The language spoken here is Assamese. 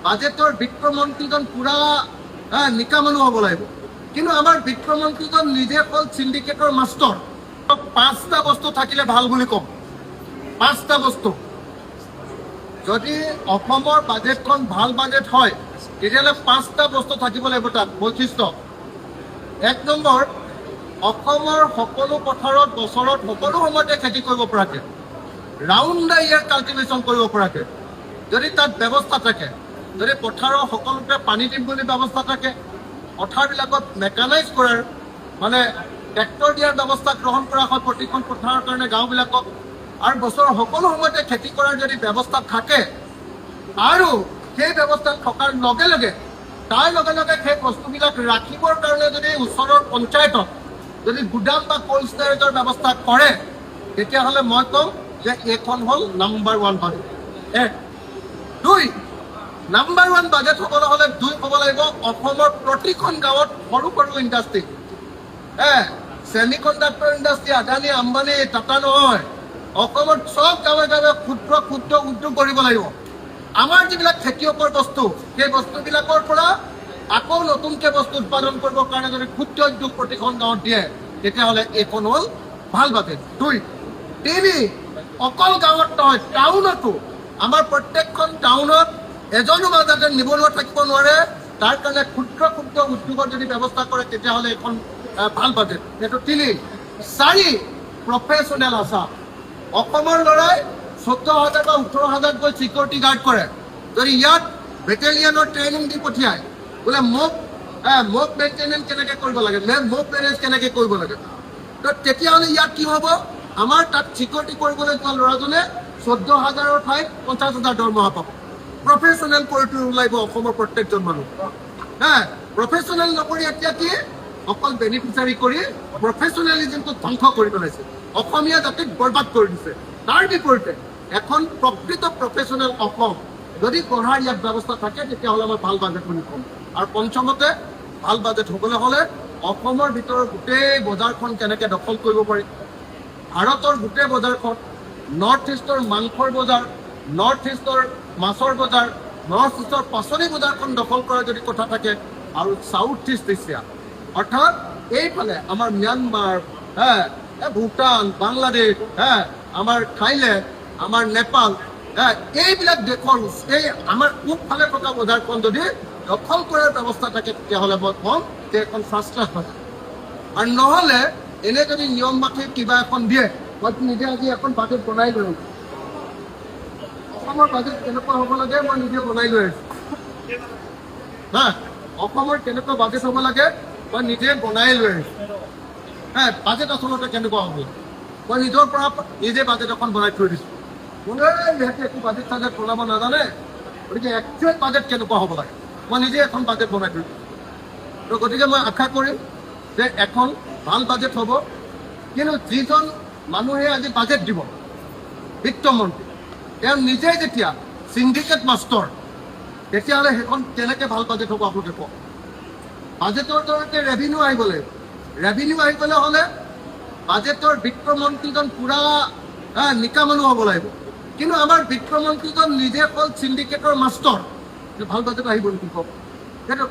বাজেটৰ বিত্তমন্ত্ৰীজন পুৰা নিকা মানুহ হ'ব লাগিব। কিন্তু আমাৰ বিত্তমন্ত্ৰীজন নিজে হ'ল চিণ্ডিকেটৰ মাষ্টৰ। 5টা বস্তু থাকিলে ভাল বুলি ক'ম। 5টা বস্তু যদি অসমৰ বাজেটখন ভাল বাজেট হয় তেতিয়াহ'লে 5টা বস্তু থাকিব লাগিব তাত বৈশিষ্ট্য। 1 নম্বৰ, অসমৰ সকলো পথাৰত বছৰত সকলো সময়তে খেতি কৰিব পৰাকৈ, ৰাউণ্ড দ্য ইয়াৰ কাল্টিভেশ্যন কৰিব পৰাকৈ যদি তাত ব্যৱস্থা থাকে, যদি পথাৰৰ সকলোতে পানী দিম বুলি ব্যৱস্থা থাকে, পথাৰবিলাকত মেকানাইজ কৰাৰ মানে ট্ৰেক্টৰ দিয়াৰ ব্যৱস্থা গ্ৰহণ কৰা হয় প্ৰতিখন পথাৰৰ কাৰণে গাঁওবিলাকক, আৰু বছৰৰ সকলো সময়তে খেতি কৰাৰ যদি ব্যৱস্থা থাকে, আৰু সেই ব্যৱস্থা থকাৰ লগে লগে তাৰ লগে লগে সেই বস্তুবিলাক ৰাখিবৰ কাৰণে যদি ওচৰৰ পঞ্চায়তত যদি গুদাম বা কোল্ড ষ্টোৰেজৰ ব্যৱস্থা কৰে, তেতিয়াহ'লে মই ক'ম যে এইখন হ'ল নাম্বাৰ 1 বাজেট। 1। 2, নাম্বাৰ 1 বাজেট হ'বলৈ হ'লে 2 হ'ব লাগিব অসমৰ প্ৰতিখন গাঁৱত সৰু সৰু industry, semi conductor industry, Adani Ambani Tata নহয়, অসমৰ চব গাঁৱে গাঁৱে ক্ষুদ্ৰ ক্ষুদ্ৰ উদ্যোগ কৰিব লাগিব। আমাৰ যিবিলাক খেতিয়কৰ বস্তু, সেই বস্তুবিলাকৰ পৰা আকৌ নতুনকৈ বস্তু উৎপাদন কৰিবৰ কাৰণে যদি ক্ষুদ্ৰ উদ্যোগ প্ৰতিখন গাঁৱত দিয়ে, তেতিয়াহ'লে এইখন হ'ল ভাল বাজেট। 2। 3, অকল গাঁৱত নহয়, টাউনতো, আমাৰ প্ৰত্যেকখন টাউনত এজনো যাতে নিবনুৱা থাকিব নোৱাৰে, তাৰ কাৰণে ক্ষুদ্ৰ ক্ষুদ্ৰ উদ্যোগৰ যদি ব্যৱস্থা কৰে, তেতিয়াহ'লে এইখন ভাল বাজেট। এইটো 3। 4, প্ৰফেচনেল আছাম। অসমৰ ল'ৰাই 14,000 বা 18,000 গৈ ছিকিউৰিটি গাৰ্ড কৰে, যদি ইয়াত বেটেলিয়নৰ ট্ৰেইনিং দি পঠিয়ায়, বোলে মোক মেইনটেনেঞ্চ কেনেকৈ কৰিব লাগে, মোক মেনেজ কেনেকৈ কৰিব লাগে, তো তেতিয়াহ'লে ইয়াত কি হ'ব, আমাৰ তাত ছিকিউৰিটি কৰিবলৈ যোৱা ল'ৰাজনে 14,000ৰ ঠাইত 50,000 দৰমহা পাব। প্ৰফেচনেল কৰি ওলাব অসমৰ প্ৰত্যেকজন মানুহ। প্ৰফেচনেল নকৰি এতিয়া কি অকল বেনিফিচিয়াৰী কৰি প্ৰফেচনেলিজিমটো ধ্বংস কৰি পেলাইছে, অসমীয়া জাতিক বৰবাদ কৰি দিছে। তাৰ বিপৰীতে এখন প্ৰকৃত প্ৰফেচনেল অসম যদি গঢ়াৰ ইয়াত ব্যৱস্থা থাকে, তেতিয়াহ'লে মই ভাল বাজেট বুলি ক'ম। আৰু পঞ্চমতে, ভাল বাজেট হ'বলৈ হ'লে অসমৰ ভিতৰত গোটেই বজাৰখন কেনেকৈ দখল কৰিব পাৰি, ভাৰতৰ গোটেই বজাৰখন, নৰ্থ ইষ্টৰ মাংসৰ বজাৰ, নৰ্থ ইষ্টৰ মাছৰ বজাৰ, নৰ্থ ইষ্টৰ পাচলি বজাৰখন দখল কৰাৰ যদি কথা থাকে, আৰু চাউথ ইষ্ট এছিয়া অৰ্থাৎ এইফালে আমাৰ ম্যানমাৰ, ভূটান, বাংলাদেশ, আমাৰ থাইলেণ্ড, আমাৰ নেপাল, এইবিলাক দেশৰ এই আমাৰ পূবফালে থকা বজাৰখন যদি দখল কৰাৰ ব্যৱস্থা থাকে, তেতিয়াহ'লে মই ক'ম যে এখন ফাৰ্ষ্ট ক্লাছ বাজেট। আৰু নহ'লে এনে যদি নিয়ম মাফি কিবা এখন দিয়ে, মই নিজে আজি এখন বাজেট বনাই লৈ আছোঁ। অসমৰ বাজেট কেনেকুৱা হ'ব লাগে মই নিজে বনাই লৈ আছোঁ। অসমৰ কেনেকুৱা বাজেট হ'ব লাগে মই নিজে বনাই লৈ আছোঁ। বাজেট আচলতে কেনেকুৱা হ'ব, মই নিজৰ পৰা নিজে বাজেট এখন বনাই থৈ দিছোঁ। কোনে যিহেতু একো বাজেট চাজেট বনাব নাজানে, গতিকে একচুৱেল বাজেট কেনেকুৱা হ'ব লাগে মই নিজে এখন বাজেট বনাই থৈ দিছোঁ। তো গতিকে মই আশা কৰিম যে এখন ভাল বাজেট হ'ব। কিন্তু যিজন মানুহে আজি বাজেট দিব, বিত্তমন্ত্ৰী, তেওঁ নিজে যেতিয়া চিণ্ডিকেট মাষ্টৰ, তেতিয়াহ'লে সেইখন কেনেকৈ ভাল বাজেট হ'ব আপোনালোকে কওক। বাজেটৰ জৰিয়তে ৰেভিনিউ আহিব লাগিব। ৰেভিনিউ আহিবলৈ হ'লে বাজেটৰ বিত্তমন্ত্ৰীজন পুৰা নিকা মানুহ হ'ব লাগিব। কিন্তু আমাৰ বিত্তমন্ত্ৰীজন নিজে হ'ল চিণ্ডিকেটৰ মাষ্টৰ, ভাল বাজেট আহিব নেকি কওক, সেইটো